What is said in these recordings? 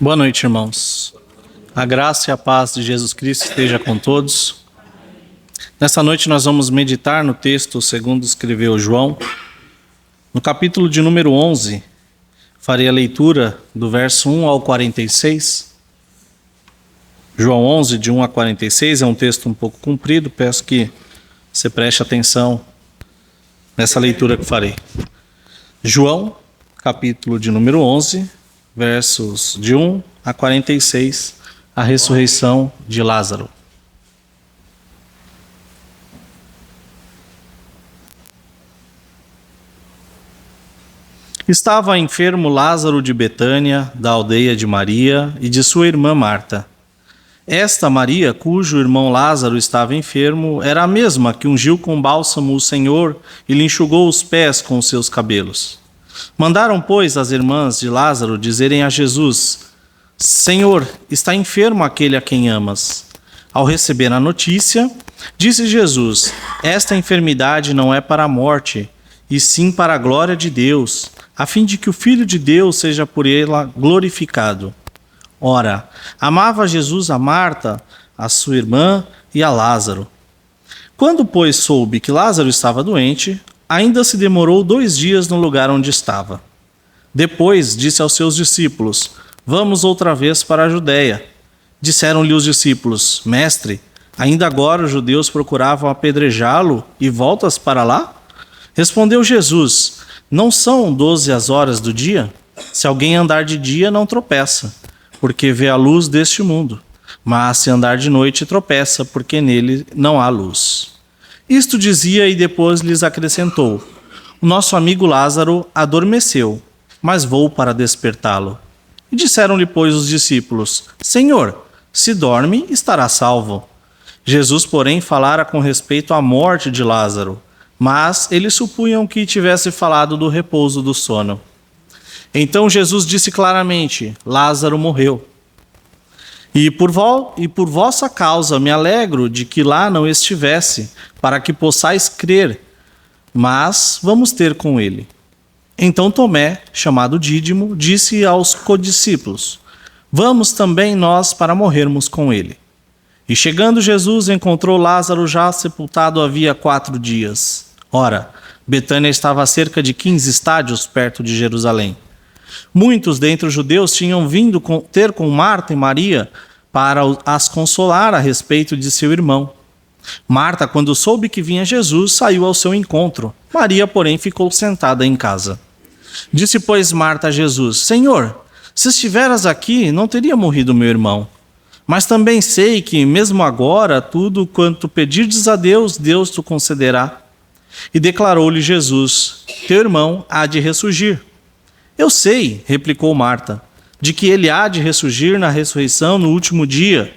Boa noite, irmãos. A graça e a paz de Jesus Cristo esteja com todos. Nessa noite nós vamos meditar no texto segundo escreveu João. No capítulo de número 11, farei a leitura do verso 1 ao 46. João 11, de 1 a 46, é um texto um pouco comprido, peço que você preste atenção nessa leitura que farei. João, capítulo de número 11, versos de 1 a 46, a ressurreição de Lázaro. Estava enfermo Lázaro de Betânia, da aldeia de Maria e de sua irmã Marta. Esta Maria, cujo irmão Lázaro estava enfermo, era a mesma que ungiu com bálsamo o Senhor e lhe enxugou os pés com os seus cabelos. Mandaram, pois, as irmãs de Lázaro dizerem a Jesus: Senhor, está enfermo aquele a quem amas. Ao receber a notícia, disse Jesus: Esta enfermidade não é para a morte, e sim para a glória de Deus, a fim de que o Filho de Deus seja por ela glorificado. Ora, amava Jesus a Marta, a sua irmã e a Lázaro. Quando, pois, soube que Lázaro estava doente, ainda se demorou 2 dias no lugar onde estava. Depois disse aos seus discípulos: Vamos outra vez para a Judéia. Disseram-lhe os discípulos: Mestre, ainda agora os judeus procuravam apedrejá-lo e voltas para lá? Respondeu Jesus: Não são 12 as horas do dia? Se alguém andar de dia, não tropeça, porque vê a luz deste mundo. Mas se andar de noite, tropeça, porque nele não há luz. Isto dizia e depois lhes acrescentou: O nosso amigo Lázaro adormeceu, mas vou para despertá-lo. E disseram-lhe, pois, os discípulos: Senhor, se dorme, estará salvo. Jesus, porém, falara com respeito à morte de Lázaro, mas eles supunham que tivesse falado do repouso do sono. Então Jesus disse claramente: Lázaro morreu. E por vossa causa me alegro de que lá não estivesse, para que possais crer, mas vamos ter com ele. Então Tomé, chamado Dídimo, disse aos codiscípulos: Vamos também nós para morrermos com ele. E chegando Jesus, encontrou Lázaro já sepultado havia 4 dias. Ora, Betânia estava a cerca de 15 estádios perto de Jerusalém. Muitos dentre os judeus tinham vindo ter com Marta e Maria para as consolar a respeito de seu irmão. Marta, quando soube que vinha Jesus, saiu ao seu encontro. Maria, porém, ficou sentada em casa. Disse, pois, Marta a Jesus: Senhor, se estiveras aqui, não teria morrido meu irmão. Mas também sei que, mesmo agora, tudo quanto pedirdes a Deus, Deus te concederá. E declarou-lhe Jesus: Teu irmão há de ressurgir. Eu sei, replicou Marta, de que ele há de ressurgir na ressurreição no último dia.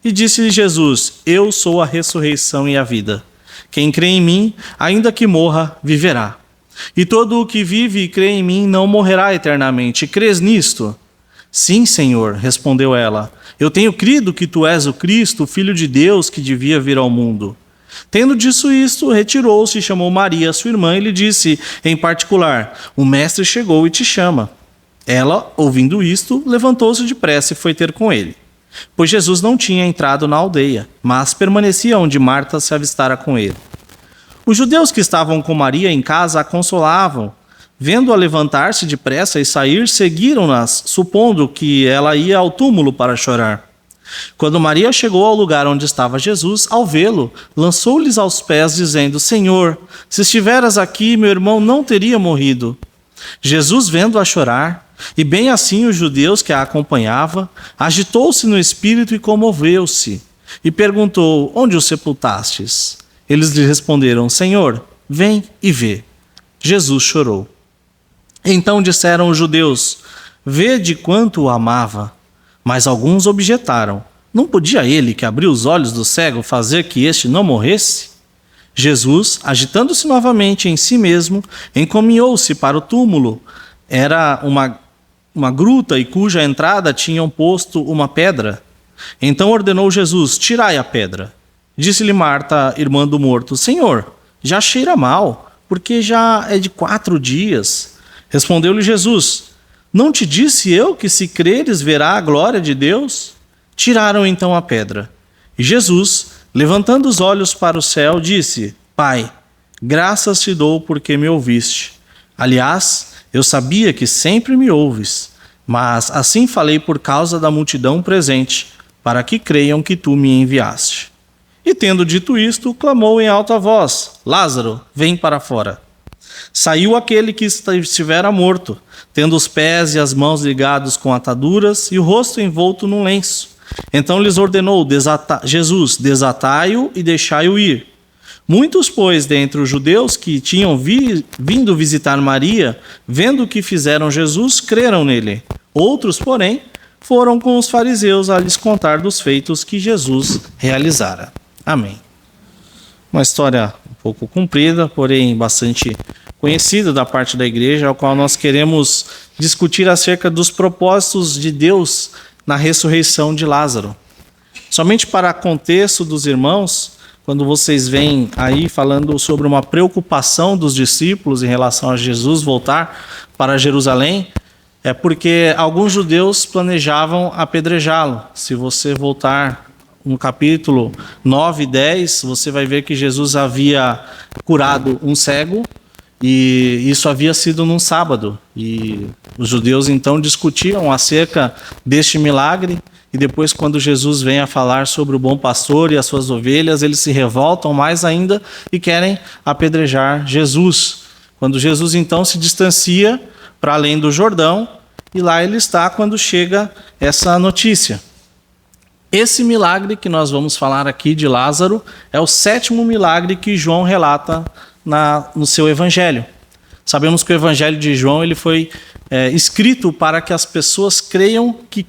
E disse-lhe Jesus: Eu sou a ressurreição e a vida. Quem crê em mim, ainda que morra, viverá. E todo o que vive e crê em mim não morrerá eternamente. Crês nisto? Sim, Senhor, respondeu ela. Eu tenho crido que tu és o Cristo, o Filho de Deus, que devia vir ao mundo. Tendo dito isto, retirou-se e chamou Maria, sua irmã, e lhe disse, em particular: O mestre chegou e te chama. Ela, ouvindo isto, levantou-se depressa e foi ter com ele. Pois Jesus não tinha entrado na aldeia, mas permanecia onde Marta se avistara com ele. Os judeus que estavam com Maria em casa a consolavam. Vendo-a levantar-se depressa e sair, seguiram-nas, supondo que ela ia ao túmulo para chorar. Quando Maria chegou ao lugar onde estava Jesus, ao vê-lo, lançou-lhes aos pés, dizendo: Senhor, se estiveras aqui, meu irmão não teria morrido. Jesus, vendo-a chorar, e bem assim os judeus que a acompanhavam, agitou-se no espírito e comoveu-se, e perguntou: Onde o sepultastes? Eles lhe responderam: Senhor, vem e vê. Jesus chorou. Então disseram os judeus: Vede quanto o amava. Mas alguns objetaram: Não podia ele, que abriu os olhos do cego, fazer que este não morresse? Jesus, agitando-se novamente em si mesmo, encaminhou-se para o túmulo. Era uma gruta e cuja entrada tinham posto uma pedra. Então ordenou Jesus: Tirai a pedra. Disse-lhe Marta, irmã do morto: Senhor, já cheira mal, porque já é de 4 dias. Respondeu-lhe Jesus: Não te disse eu que se creres verá a glória de Deus? Tiraram então a pedra. E Jesus, levantando os olhos para o céu, disse: Pai, graças te dou porque me ouviste. Aliás, eu sabia que sempre me ouves, mas assim falei por causa da multidão presente, para que creiam que tu me enviaste. E tendo dito isto, clamou em alta voz: Lázaro, vem para fora. Saiu aquele que estivera morto, tendo os pés e as mãos ligados com ataduras e o rosto envolto num lenço. Então lhes ordenou Jesus: desatai-o e deixai-o ir. Muitos, pois, dentre os judeus que tinham vindo visitar Maria, vendo o que fizeram Jesus, creram nele. Outros, porém, foram com os fariseus a lhes contar dos feitos que Jesus realizara. Amém. Uma história um pouco comprida, porém bastante conhecida da parte da igreja, ao qual nós queremos discutir acerca dos propósitos de Deus na ressurreição de Lázaro. Somente para contexto dos irmãos, quando vocês vêm aí falando sobre uma preocupação dos discípulos em relação a Jesus voltar para Jerusalém, é porque alguns judeus planejavam apedrejá-lo. Se você voltar no capítulo 9 e 10, você vai ver que Jesus havia curado um cego, e isso havia sido num sábado. E os judeus então discutiam acerca deste milagre, e depois, quando Jesus vem a falar sobre o bom pastor e as suas ovelhas, eles se revoltam mais ainda e querem apedrejar Jesus. Quando Jesus então se distancia para além do Jordão, e lá ele está quando chega essa notícia. Esse milagre que nós vamos falar aqui de Lázaro é o 7º milagre que João relata no seu evangelho. Sabemos que o evangelho de João ele foi escrito para que as pessoas creiam que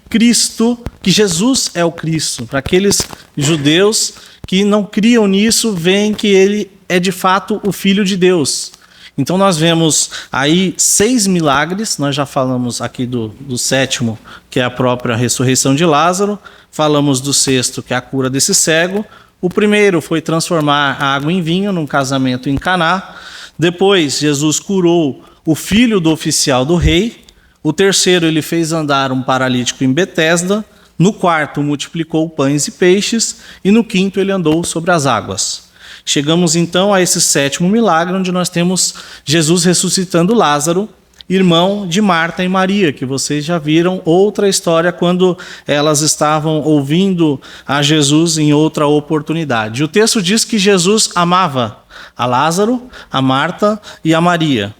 Jesus é o Cristo. Para aqueles judeus que não criam nisso, veem que ele é de fato o Filho de Deus. Então nós vemos aí 6 milagres. Nós já falamos aqui do 7º, que é a própria ressurreição de Lázaro. Falamos do 6º, que é a cura desse cego. O primeiro foi transformar a água em vinho num casamento em Caná. Depois, Jesus curou o filho do oficial do rei. O terceiro, ele fez andar um paralítico em Betesda. No quarto, multiplicou pães e peixes. E no quinto, ele andou sobre as águas. Chegamos então a esse 7º milagre, onde nós temos Jesus ressuscitando Lázaro, irmão de Marta e Maria, que vocês já viram outra história quando elas estavam ouvindo a Jesus em outra oportunidade. O texto diz que Jesus amava a Lázaro, a Marta e a Maria.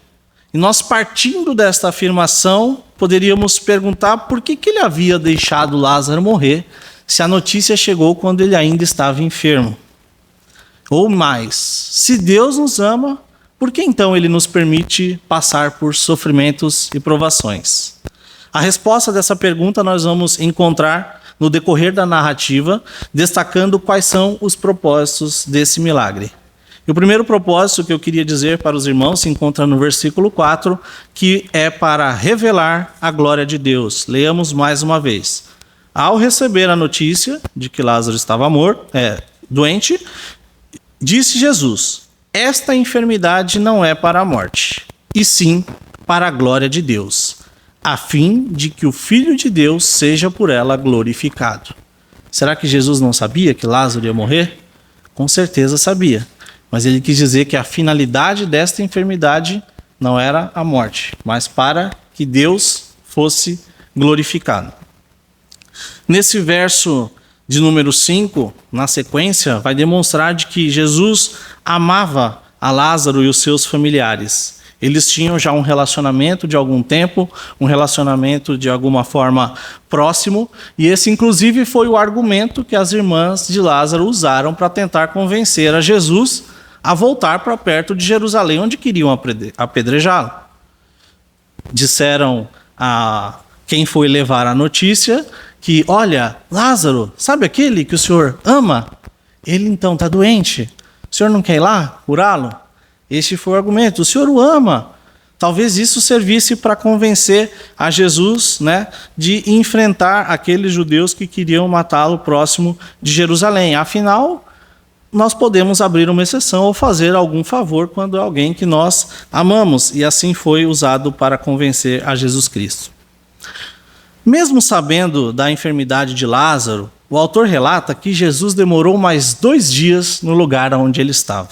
E nós, partindo desta afirmação, poderíamos perguntar por que ele havia deixado Lázaro morrer, se a notícia chegou quando ele ainda estava enfermo. Ou mais, se Deus nos ama, por que então ele nos permite passar por sofrimentos e provações? A resposta dessa pergunta nós vamos encontrar no decorrer da narrativa, destacando quais são os propósitos desse milagre. E o primeiro propósito que eu queria dizer para os irmãos se encontra no versículo 4, que é para revelar a glória de Deus. Leamos mais uma vez. Ao receber a notícia de que Lázaro estava doente, disse Jesus: esta enfermidade não é para a morte, e sim para a glória de Deus, a fim de que o Filho de Deus seja por ela glorificado. Será que Jesus não sabia que Lázaro ia morrer? Com certeza sabia, mas ele quis dizer que a finalidade desta enfermidade não era a morte, mas para que Deus fosse glorificado. Nesse verso de número 5, na sequência, vai demonstrar de que Jesus amava a Lázaro e os seus familiares. Eles tinham já um relacionamento de algum tempo, um relacionamento de alguma forma próximo, e esse inclusive foi o argumento que as irmãs de Lázaro usaram para tentar convencer a Jesus a voltar para perto de Jerusalém, onde queriam apedrejá-lo. Disseram a quem foi levar a notícia que, olha, Lázaro, sabe aquele que o senhor ama? Ele então está doente. O senhor não quer ir lá curá-lo? Este foi o argumento. O senhor o ama. Talvez isso servisse para convencer a Jesus, de enfrentar aqueles judeus que queriam matá-lo próximo de Jerusalém. Afinal, nós podemos abrir uma exceção ou fazer algum favor quando é alguém que nós amamos. E assim foi usado para convencer a Jesus Cristo. Mesmo sabendo da enfermidade de Lázaro, o autor relata que Jesus demorou mais 2 dias no lugar onde ele estava.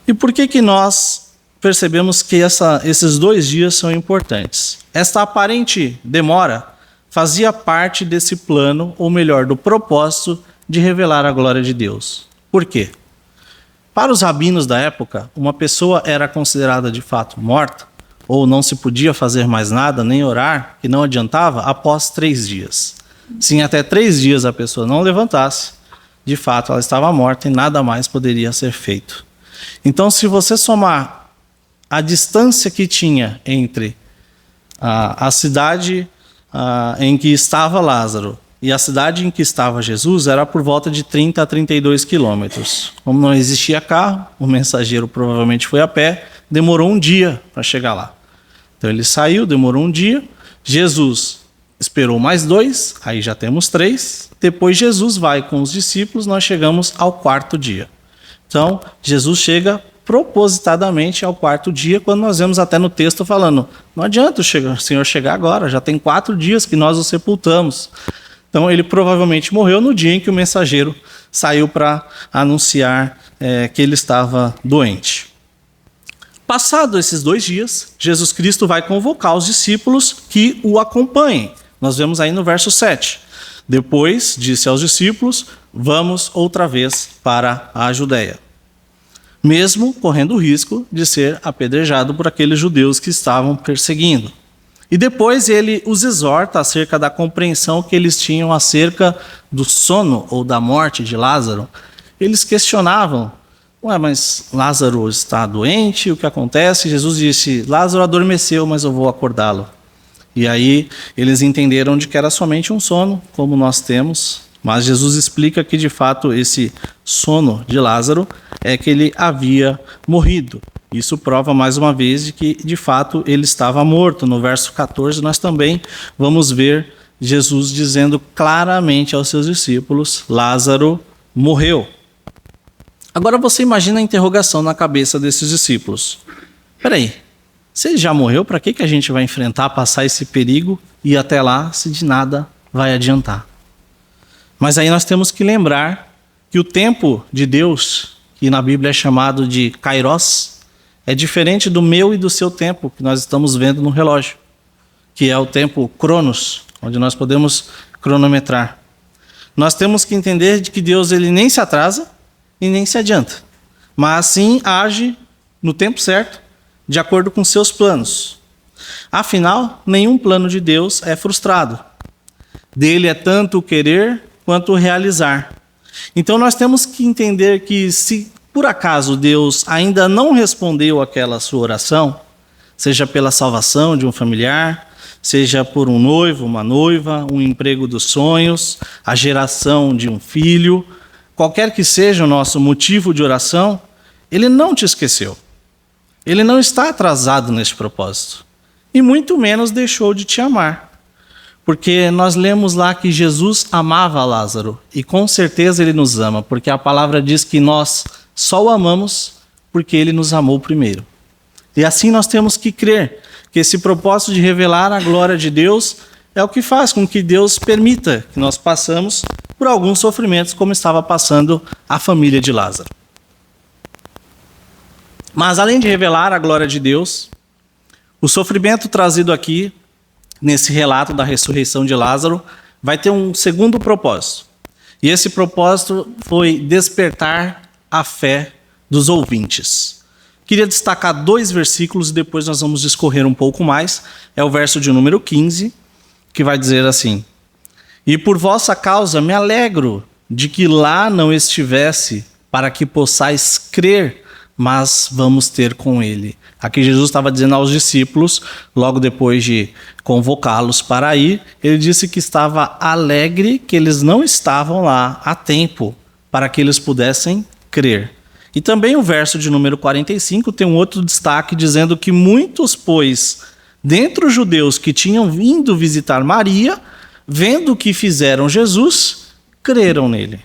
E por que nós percebemos que esses 2 dias são importantes? Esta aparente demora fazia parte desse plano, ou melhor, do propósito de revelar a glória de Deus. Por quê? Para os rabinos da época, uma pessoa era considerada de fato morta, ou não se podia fazer mais nada, nem orar, que não adiantava, após 3 dias. Se em até 3 dias a pessoa não levantasse, de fato ela estava morta e nada mais poderia ser feito. Então, se você somar a distância que tinha entre a cidade em que estava Lázaro e a cidade em que estava Jesus, era por volta de 30 a 32 quilômetros. Como não existia carro, o mensageiro provavelmente foi a pé, demorou 1 dia para chegar lá. Então ele saiu, demorou 1 dia, Jesus esperou mais 2, aí já temos 3. Depois Jesus vai com os discípulos, nós chegamos ao 4º dia. Então Jesus chega propositadamente ao 4º dia, quando nós vemos até no texto falando, não adianta o Senhor chegar agora, já tem 4 dias que nós o sepultamos. Então ele provavelmente morreu no dia em que o mensageiro saiu para anunciar que ele estava doente. Passados esses 2 dias, Jesus Cristo vai convocar os discípulos que o acompanhem. Nós vemos aí no verso 7. Depois disse aos discípulos, vamos outra vez para a Judéia, mesmo correndo o risco de ser apedrejado por aqueles judeus que estavam perseguindo. E depois ele os exorta acerca da compreensão que eles tinham acerca do sono ou da morte de Lázaro. Eles questionavam, mas Lázaro está doente, o que acontece? Jesus disse, Lázaro adormeceu, mas eu vou acordá-lo. E aí eles entenderam de que era somente um sono, como nós temos, mas Jesus explica que de fato esse sono de Lázaro é que ele havia morrido. Isso prova mais uma vez de que de fato ele estava morto. No verso 14 nós também vamos ver Jesus dizendo claramente aos seus discípulos, Lázaro morreu. Agora você imagina a interrogação na cabeça desses discípulos. Peraí, se ele já morreu, para que a gente vai enfrentar, passar esse perigo e ir até lá se de nada vai adiantar? Mas aí nós temos que lembrar que o tempo de Deus, que na Bíblia é chamado de Kairos, é diferente do meu e do seu tempo, que nós estamos vendo no relógio, que é o tempo Cronos, onde nós podemos cronometrar. Nós temos que entender de que Deus ele nem se atrasa e nem se adianta, mas sim age no tempo certo, de acordo com seus planos. Afinal, nenhum plano de Deus é frustrado. Dele é tanto o querer quanto o realizar. Então nós temos que entender que se por acaso Deus ainda não respondeu aquela sua oração, seja pela salvação de um familiar, seja por um noivo, uma noiva, um emprego dos sonhos, a geração de um filho, qualquer que seja o nosso motivo de oração, ele não te esqueceu. Ele não está atrasado nesse propósito. E muito menos deixou de te amar. Porque nós lemos lá que Jesus amava Lázaro. E com certeza ele nos ama. Porque a palavra diz que nós só o amamos porque ele nos amou primeiro. E assim nós temos que crer que esse propósito de revelar a glória de Deus é o que faz com que Deus permita que nós passamos por alguns sofrimentos, como estava passando a família de Lázaro. Mas além de revelar a glória de Deus, o sofrimento trazido aqui, nesse relato da ressurreição de Lázaro, vai ter um segundo propósito. E esse propósito foi despertar a fé dos ouvintes. Queria destacar 2 versículos e depois nós vamos discorrer um pouco mais. É o verso de número 15, que vai dizer assim: E por vossa causa me alegro de que lá não estivesse, para que possais crer, mas vamos ter com ele. Aqui Jesus estava dizendo aos discípulos, logo depois de convocá-los para ir, ele disse que estava alegre que eles não estavam lá a tempo, para que eles pudessem crer. E também o verso de número 45 tem um outro destaque, dizendo que muitos, pois, dentre os judeus que tinham vindo visitar Maria, vendo o que fizeram Jesus, creram nele.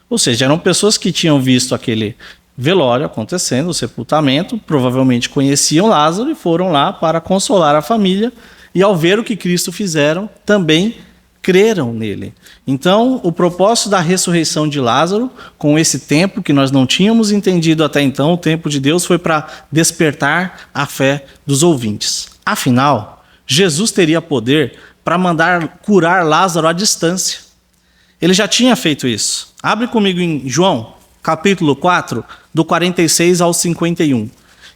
Ou seja, eram pessoas que tinham visto aquele velório acontecendo, o sepultamento, provavelmente conheciam Lázaro e foram lá para consolar a família e ao ver o que Cristo fizeram, também creram nele. Então, o propósito da ressurreição de Lázaro, com esse tempo que nós não tínhamos entendido até então, o tempo de Deus, foi para despertar a fé dos ouvintes. Afinal, Jesus teria poder para mandar curar Lázaro à distância. Ele já tinha feito isso. Abre comigo em João, capítulo 4, do 46 ao 51.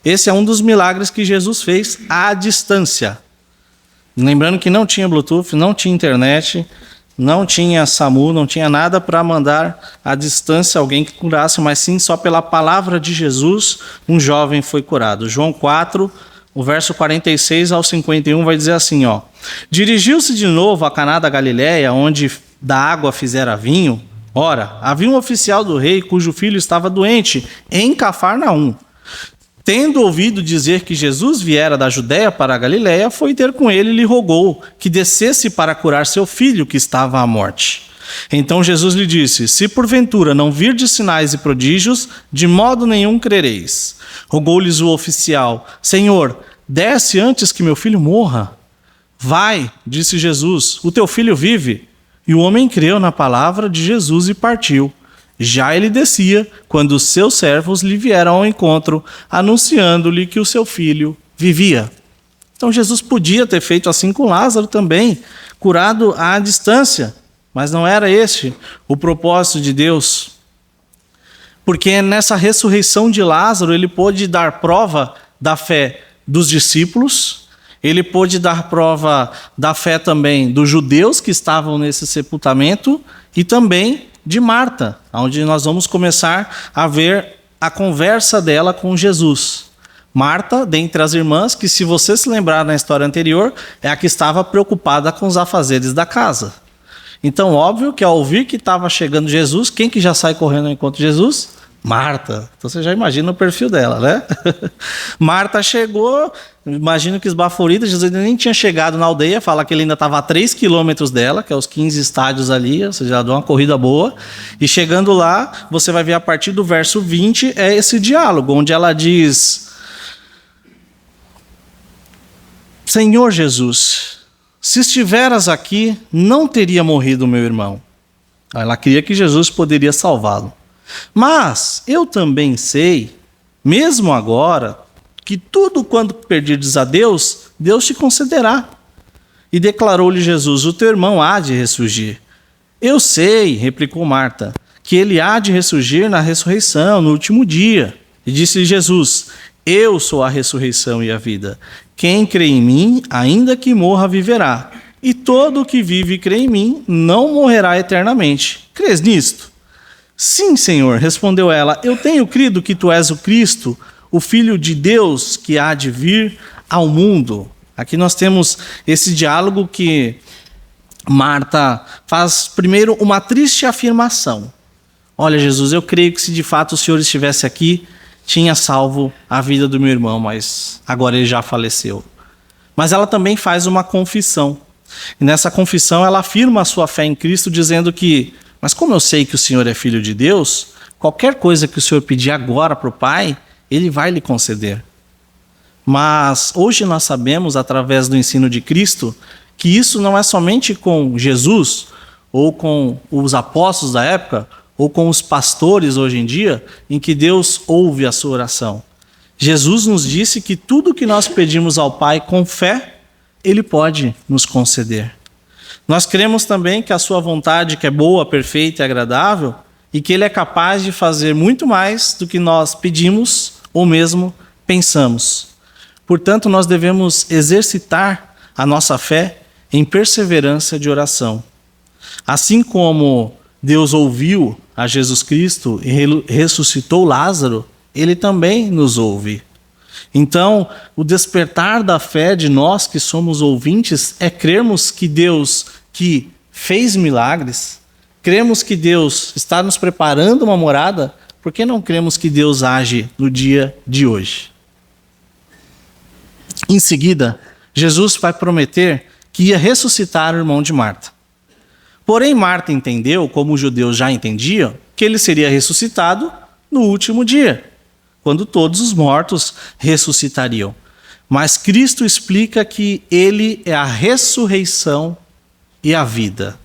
Esse é um dos milagres que Jesus fez à distância. Lembrando que não tinha Bluetooth, não tinha internet, não tinha SAMU, não tinha nada para mandar à distância alguém que curasse, mas sim só pela palavra de Jesus um jovem foi curado. João 4, o verso 46 ao 51 vai dizer assim, ó: Dirigiu-se de novo a Caná da Galileia, onde da água fizera vinho. Ora, havia um oficial do rei cujo filho estava doente em Cafarnaum. Tendo ouvido dizer que Jesus viera da Judéia para a Galiléia, foi ter com ele e lhe rogou que descesse para curar seu filho, que estava à morte. Então Jesus lhe disse: Se porventura não virdes sinais e prodígios, de modo nenhum crereis. Rogou-lhes o oficial: Senhor, desce antes que meu filho morra. Vai, disse Jesus, o teu filho vive. E o homem creu na palavra de Jesus e partiu. Já ele descia, quando os seus servos lhe vieram ao encontro, anunciando-lhe que o seu filho vivia. Então Jesus podia ter feito assim com Lázaro também, curado à distância, mas não era este o propósito de Deus. Porque nessa ressurreição de Lázaro, ele pôde dar prova da fé dos discípulos, ele pôde dar prova da fé também dos judeus que estavam nesse sepultamento e também de Marta, onde nós vamos começar a ver a conversa dela com Jesus. Marta, dentre as irmãs, que se você se lembrar na história anterior, é a que estava preocupada com os afazeres da casa. Então, óbvio que ao ouvir que estava chegando Jesus, quem que já sai correndo ao encontro de Jesus? Marta. Então você já imagina o perfil dela, né? Marta chegou, imagino que esbaforida, Jesus ainda nem tinha chegado na aldeia, fala que ele ainda estava a 3 quilômetros dela, que é os 15 estádios ali, ou seja, ela deu uma corrida boa. E chegando lá, você vai ver a partir do verso 20, é esse diálogo, onde ela diz: Senhor Jesus, se estiveras aqui, não teria morrido meu irmão. Ela cria que Jesus poderia salvá-lo. Mas eu também sei, mesmo agora, que tudo quanto pedirdes a Deus, Deus te concederá. E declarou-lhe Jesus: o teu irmão há de ressurgir. Eu sei, replicou Marta, que ele há de ressurgir na ressurreição, no último dia. E disse-lhe Jesus: eu sou a ressurreição e a vida. Quem crê em mim, ainda que morra, viverá. E todo o que vive e crê em mim, não morrerá eternamente. Crês nisto? Sim, Senhor, respondeu ela, eu tenho crido que tu és o Cristo, o Filho de Deus que há de vir ao mundo. Aqui nós temos esse diálogo que Marta faz primeiro uma triste afirmação. Olha, Jesus, eu creio que se de fato o Senhor estivesse aqui, tinha salvo a vida do meu irmão, mas agora ele já faleceu. Mas ela também faz uma confissão. E nessa confissão ela afirma a sua fé em Cristo, dizendo que mas como eu sei que o Senhor é Filho de Deus, qualquer coisa que o Senhor pedir agora para o Pai, Ele vai lhe conceder. Mas hoje nós sabemos, através do ensino de Cristo, que isso não é somente com Jesus, ou com os apóstolos da época, ou com os pastores hoje em dia, em que Deus ouve a sua oração. Jesus nos disse que tudo que nós pedimos ao Pai com fé, Ele pode nos conceder. Nós cremos também que a sua vontade, que é boa, perfeita e agradável, e que Ele é capaz de fazer muito mais do que nós pedimos ou mesmo pensamos. Portanto, nós devemos exercitar a nossa fé em perseverança de oração. Assim como Deus ouviu a Jesus Cristo e ressuscitou Lázaro, Ele também nos ouve. Então, o despertar da fé de nós que somos ouvintes é crermos que Deus que fez milagres, cremos que Deus está nos preparando uma morada, por que não cremos que Deus age no dia de hoje? Em seguida, Jesus vai prometer que ia ressuscitar o irmão de Marta. Porém, Marta entendeu, como os judeus já entendiam, que ele seria ressuscitado no último dia, quando todos os mortos ressuscitariam. Mas Cristo explica que ele é a ressurreição e a vida.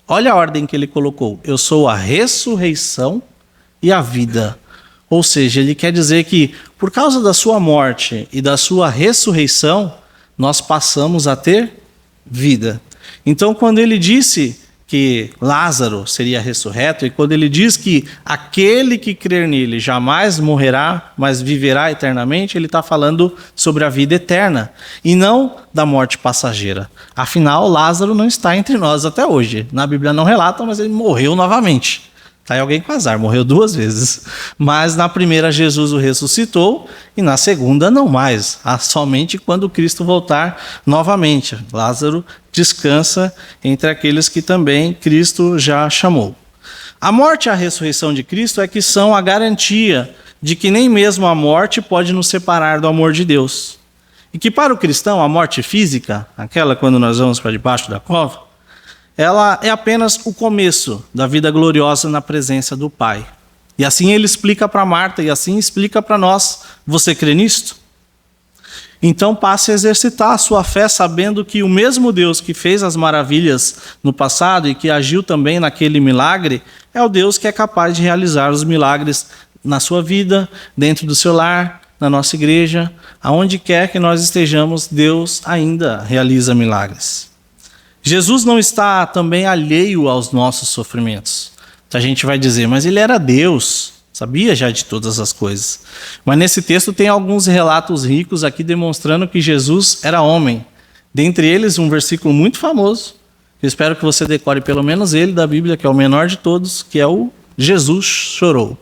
Olha a ordem que ele colocou. Eu sou a ressurreição e a vida. Ou seja, ele quer dizer que por causa da sua morte e da sua ressurreição, nós passamos a ter vida. Então, quando ele disse que Lázaro seria ressurreto, e quando ele diz que aquele que crer nele jamais morrerá, mas viverá eternamente, ele está falando sobre a vida eterna, e não da morte passageira. Afinal, Lázaro não está entre nós até hoje. Na Bíblia não relata, mas ele morreu novamente. Está aí alguém com azar, morreu 2 vezes. Mas na primeira Jesus o ressuscitou, e na segunda não mais. Somente quando Cristo voltar novamente. Lázaro descansa entre aqueles que também Cristo já chamou. A morte e a ressurreição de Cristo é que são a garantia de que nem mesmo a morte pode nos separar do amor de Deus. E que para o cristão a morte física, aquela quando nós vamos para debaixo da cova, ela é apenas o começo da vida gloriosa na presença do Pai. E assim ele explica para Marta e assim explica para nós. Você crê nisto? Então passe a exercitar a sua fé sabendo que o mesmo Deus que fez as maravilhas no passado e que agiu também naquele milagre, é o Deus que é capaz de realizar os milagres na sua vida, dentro do seu lar, na nossa igreja, aonde quer que nós estejamos, Deus ainda realiza milagres. Jesus não está também alheio aos nossos sofrimentos. A gente vai dizer, mas ele era Deus, sabia já de todas as coisas. Mas nesse texto tem alguns relatos ricos aqui demonstrando que Jesus era homem. Dentre eles, um versículo muito famoso, eu espero que você decore pelo menos ele da Bíblia, que é o menor de todos, que é o Jesus chorou.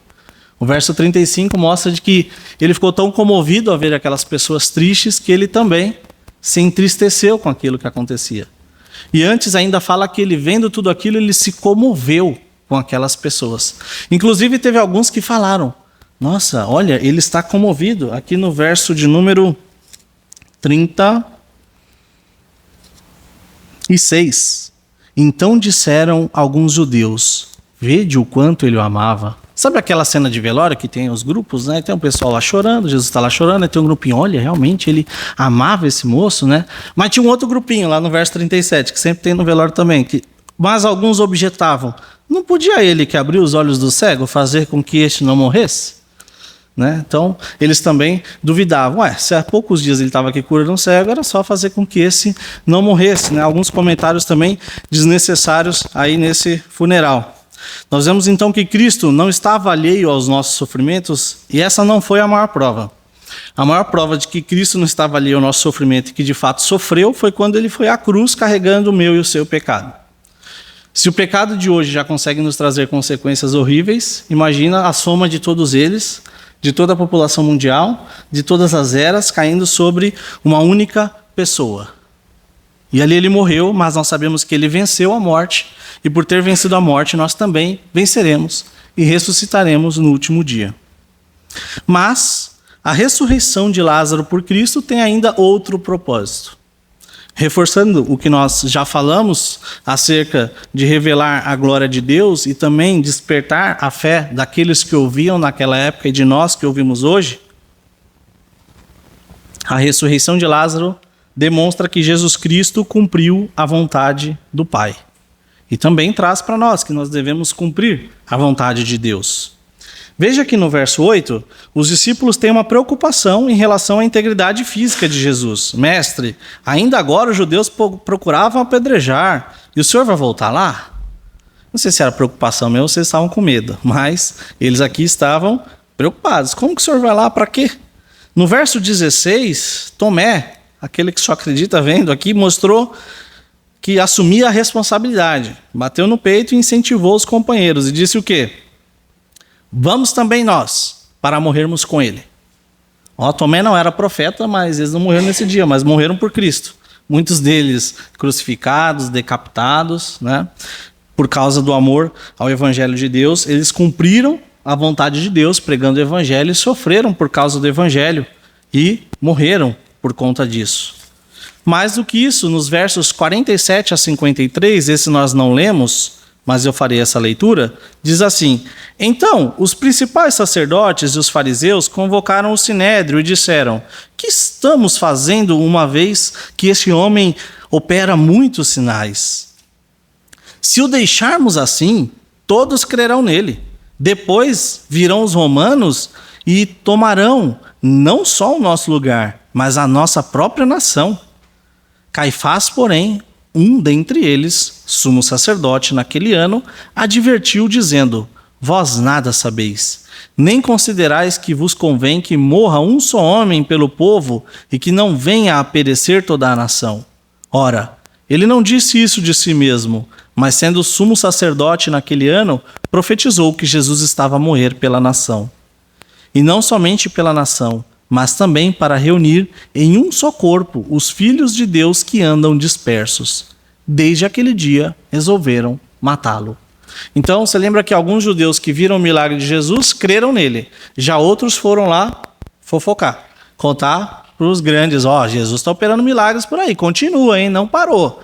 O verso 35 mostra de que ele ficou tão comovido a ver aquelas pessoas tristes que ele também se entristeceu com aquilo que acontecia. E antes ainda fala que ele, vendo tudo aquilo, ele se comoveu com aquelas pessoas. Inclusive teve alguns que falaram, nossa, olha, ele está comovido. Aqui no verso de número 36. Então disseram alguns judeus, vede o quanto ele o amava. Sabe aquela cena de velório que tem os grupos, né? Tem um pessoal lá chorando, Jesus está lá chorando, e tem um grupinho, olha, realmente ele amava esse moço, né? Mas tinha um outro grupinho lá no verso 37, que sempre tem no velório também, mas alguns objetavam, não podia ele que abriu os olhos do cego fazer com que este não morresse? Né? Então, eles também duvidavam, se há poucos dias ele estava aqui curando um cego, era só fazer com que esse não morresse, né? Alguns comentários também desnecessários aí nesse funeral. Nós vemos então que Cristo não estava alheio aos nossos sofrimentos, e essa não foi a maior prova. A maior prova de que Cristo não estava alheio ao nosso sofrimento e que de fato sofreu foi quando ele foi à cruz carregando o meu e o seu pecado. Se o pecado de hoje já consegue nos trazer consequências horríveis, imagina a soma de todos eles, de toda a população mundial, de todas as eras, caindo sobre uma única pessoa. E ali ele morreu, mas nós sabemos que ele venceu a morte, e por ter vencido a morte, nós também venceremos e ressuscitaremos no último dia. Mas a ressurreição de Lázaro por Cristo tem ainda outro propósito. Reforçando o que nós já falamos acerca de revelar a glória de Deus e também despertar a fé daqueles que ouviam naquela época e de nós que ouvimos hoje, a ressurreição de Lázaro demonstra que Jesus Cristo cumpriu a vontade do Pai. E também traz para nós que nós devemos cumprir a vontade de Deus. Veja que no verso 8, os discípulos têm uma preocupação em relação à integridade física de Jesus. Mestre, ainda agora os judeus procuravam apedrejar, e o senhor vai voltar lá? Não sei se era preocupação mesmo ou vocês estavam com medo, mas eles aqui estavam preocupados. Como que o senhor vai lá, para quê? No verso 16, Tomé, aquele que só acredita vendo aqui, mostrou que assumia a responsabilidade. Bateu no peito e incentivou os companheiros e disse o quê? Vamos também nós, para morrermos com ele. Tomé não era profeta, mas eles não morreram nesse dia, mas morreram por Cristo. Muitos deles crucificados, decapitados, né? Por causa do amor ao Evangelho de Deus, eles cumpriram a vontade de Deus, pregando o Evangelho, e sofreram por causa do Evangelho, e morreram por conta disso. Mais do que isso, nos versos 47 a 53, esse nós não lemos, mas eu farei essa leitura, diz assim: então, os principais sacerdotes e os fariseus convocaram o sinédrio e disseram: que estamos fazendo uma vez que este homem opera muitos sinais? Se o deixarmos assim, todos crerão nele. Depois virão os romanos e tomarão não só o nosso lugar, mas a nossa própria nação. Caifás, porém, um dentre eles, sumo sacerdote naquele ano, advertiu dizendo: vós nada sabeis, nem considerais que vos convém que morra um só homem pelo povo e que não venha a perecer toda a nação. Ora, ele não disse isso de si mesmo, mas sendo sumo sacerdote naquele ano, profetizou que Jesus estava a morrer pela nação. E não somente pela nação, mas também para reunir em um só corpo os filhos de Deus que andam dispersos. Desde aquele dia, resolveram matá-lo. Então, você lembra que alguns judeus que viram o milagre de Jesus creram nele. Já outros foram lá fofocar, contar para os grandes: Jesus está operando milagres por aí, continua, hein? Não parou.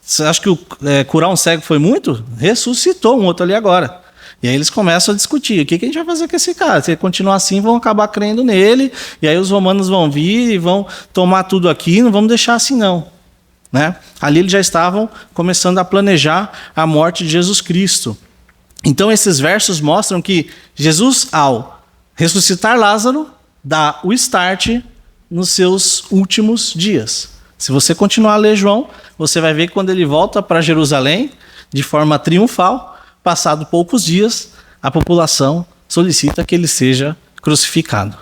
Você acha que curar um cego foi muito? Ressuscitou um outro ali agora. E aí eles começam a discutir: o que a gente vai fazer com esse cara? Se ele continuar assim, vão acabar crendo nele, e aí os romanos vão vir e vão tomar tudo aqui, não vamos deixar assim não. Né? Ali eles já estavam começando a planejar a morte de Jesus Cristo. Então esses versos mostram que Jesus, ao ressuscitar Lázaro, dá o start nos seus últimos dias. Se você continuar a ler João, você vai ver que quando ele volta para Jerusalém, de forma triunfal, passado poucos dias, a população solicita que ele seja crucificado.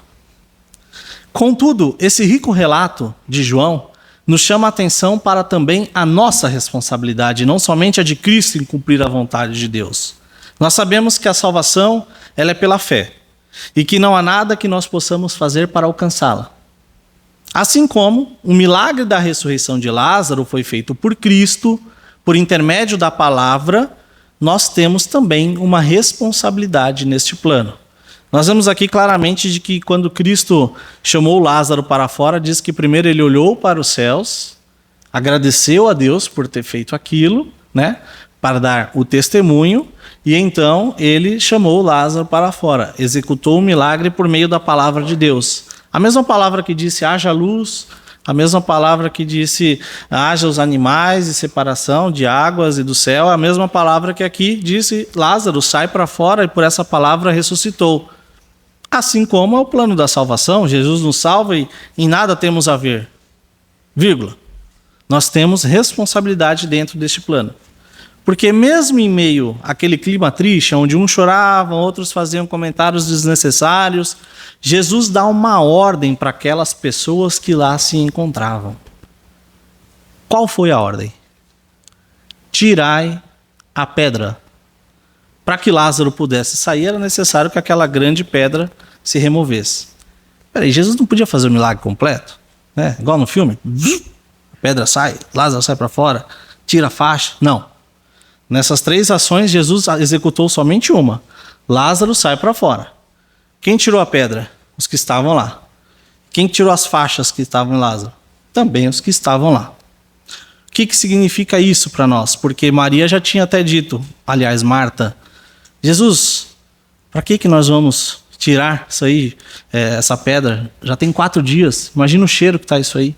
Contudo, esse rico relato de João nos chama a atenção para também a nossa responsabilidade, não somente a de Cristo em cumprir a vontade de Deus. Nós sabemos que a salvação ela é pela fé e que não há nada que nós possamos fazer para alcançá-la. Assim como o milagre da ressurreição de Lázaro foi feito por Cristo, por intermédio da palavra, nós temos também uma responsabilidade neste plano. Nós vemos aqui claramente de que quando Cristo chamou Lázaro para fora, diz que primeiro ele olhou para os céus, agradeceu a Deus por ter feito aquilo, né, para dar o testemunho, e então ele chamou Lázaro para fora, executou o milagre por meio da palavra de Deus. A mesma palavra que disse haja luz, a mesma palavra que disse haja os animais e separação de águas e do céu, a mesma palavra que aqui disse Lázaro sai para fora, e por essa palavra ressuscitou. Assim como é o plano da salvação, Jesus nos salva e em nada temos a ver. Vírgula. Nós temos responsabilidade dentro deste plano. Porque mesmo em meio àquele clima triste, onde uns choravam, outros faziam comentários desnecessários, Jesus dá uma ordem para aquelas pessoas que lá se encontravam. Qual foi a ordem? Tirai a pedra. Para que Lázaro pudesse sair, era necessário que aquela grande pedra se removesse. Peraí, Jesus não podia fazer o milagre completo? Né? Igual no filme? A pedra sai, Lázaro sai para fora, tira a faixa. Não. Nessas 3 ações, Jesus executou somente uma. Lázaro sai para fora. Quem tirou a pedra? Os que estavam lá. Quem tirou as faixas que estavam em Lázaro? Também os que estavam lá. O que significa isso para nós? Porque Maria já tinha até dito, aliás, Marta, Jesus, para que nós vamos tirar isso aí, essa pedra? Já tem 4 dias, imagina o cheiro que está isso aí.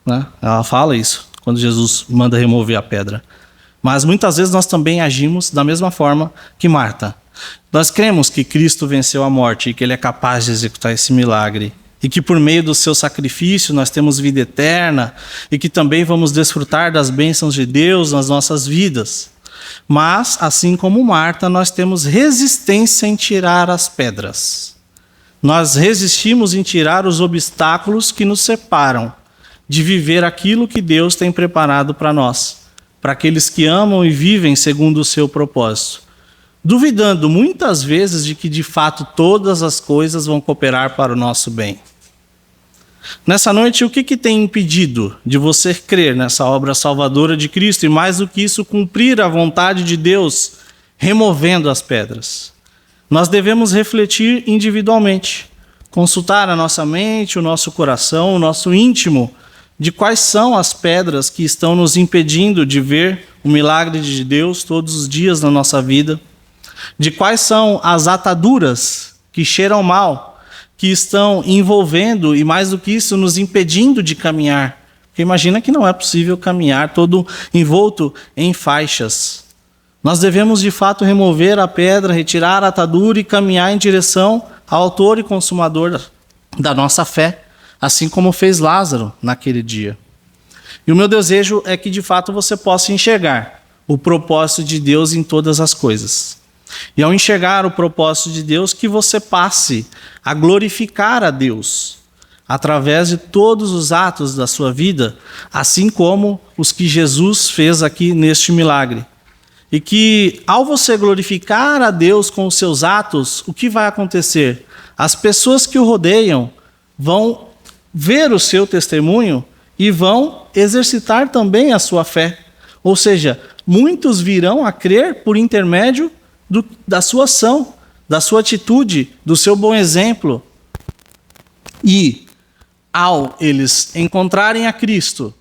Né? Ela fala isso, quando Jesus manda remover a pedra. Mas muitas vezes nós também agimos da mesma forma que Marta. Nós cremos que Cristo venceu a morte e que Ele é capaz de executar esse milagre. E que por meio do seu sacrifício nós temos vida eterna e que também vamos desfrutar das bênçãos de Deus nas nossas vidas. Mas, assim como Marta, nós temos resistência em tirar as pedras. Nós resistimos em tirar os obstáculos que nos separam de viver aquilo que Deus tem preparado para nós, para aqueles que amam e vivem segundo o seu propósito, duvidando muitas vezes de que de fato todas as coisas vão cooperar para o nosso bem. Nessa noite, o que tem impedido de você crer nessa obra salvadora de Cristo e, mais do que isso, cumprir a vontade de Deus, removendo as pedras? Nós devemos refletir individualmente, consultar a nossa mente, o nosso coração, o nosso íntimo, de quais são as pedras que estão nos impedindo de ver o milagre de Deus todos os dias na nossa vida, de quais são as ataduras que cheiram mal, que estão envolvendo e, mais do que isso, nos impedindo de caminhar. Porque imagina que não é possível caminhar todo envolto em faixas. Nós devemos, de fato, remover a pedra, retirar a atadura e caminhar em direção ao autor e consumador da nossa fé, assim como fez Lázaro naquele dia. E o meu desejo é que, de fato, você possa enxergar o propósito de Deus em todas as coisas. E ao enxergar o propósito de Deus, que você passe a glorificar a Deus através de todos os atos da sua vida, assim como os que Jesus fez aqui neste milagre. E que, ao você glorificar a Deus com os seus atos, o que vai acontecer? As pessoas que o rodeiam vão ver o seu testemunho e vão exercitar também a sua fé. Ou seja, muitos virão a crer por intermédio da sua ação, da sua atitude, do seu bom exemplo. E, ao eles encontrarem a Cristo,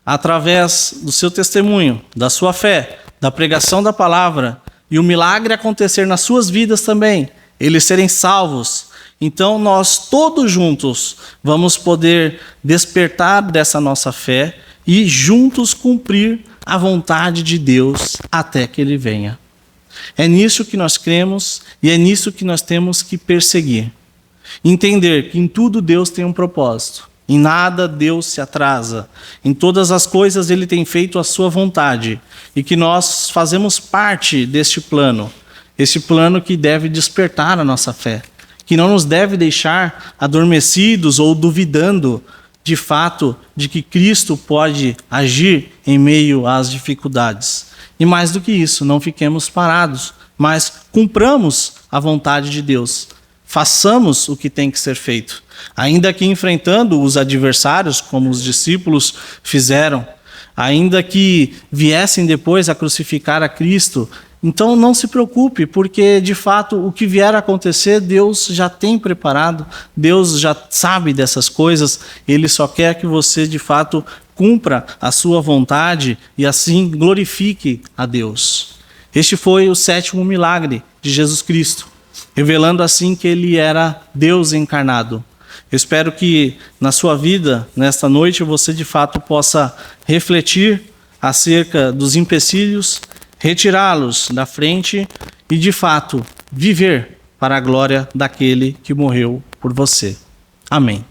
através do seu testemunho, da sua fé, da pregação da palavra, e o milagre acontecer nas suas vidas também, eles serem salvos, então nós todos juntos vamos poder despertar dessa nossa fé e juntos cumprir a vontade de Deus até que Ele venha. É nisso que nós cremos e é nisso que nós temos que perseguir. Entender que em tudo Deus tem um propósito. Em nada Deus se atrasa. Em todas as coisas Ele tem feito a sua vontade. E que nós fazemos parte deste plano. Este plano que deve despertar a nossa fé. Que não nos deve deixar adormecidos ou duvidando de fato de que Cristo pode agir em meio às dificuldades. E mais do que isso, não fiquemos parados, mas cumpramos a vontade de Deus. Façamos o que tem que ser feito. Ainda que enfrentando os adversários, como os discípulos fizeram, ainda que viessem depois a crucificar a Cristo, então não se preocupe, porque de fato o que vier a acontecer, Deus já tem preparado, Deus já sabe dessas coisas, Ele só quer que você de fato cumpra a sua vontade e assim glorifique a Deus. Este foi o 7º milagre de Jesus Cristo, revelando assim que Ele era Deus encarnado. Eu espero que na sua vida, nesta noite, você de fato possa refletir acerca dos empecilhos, retirá-los da frente e de fato viver para a glória daquele que morreu por você. Amém.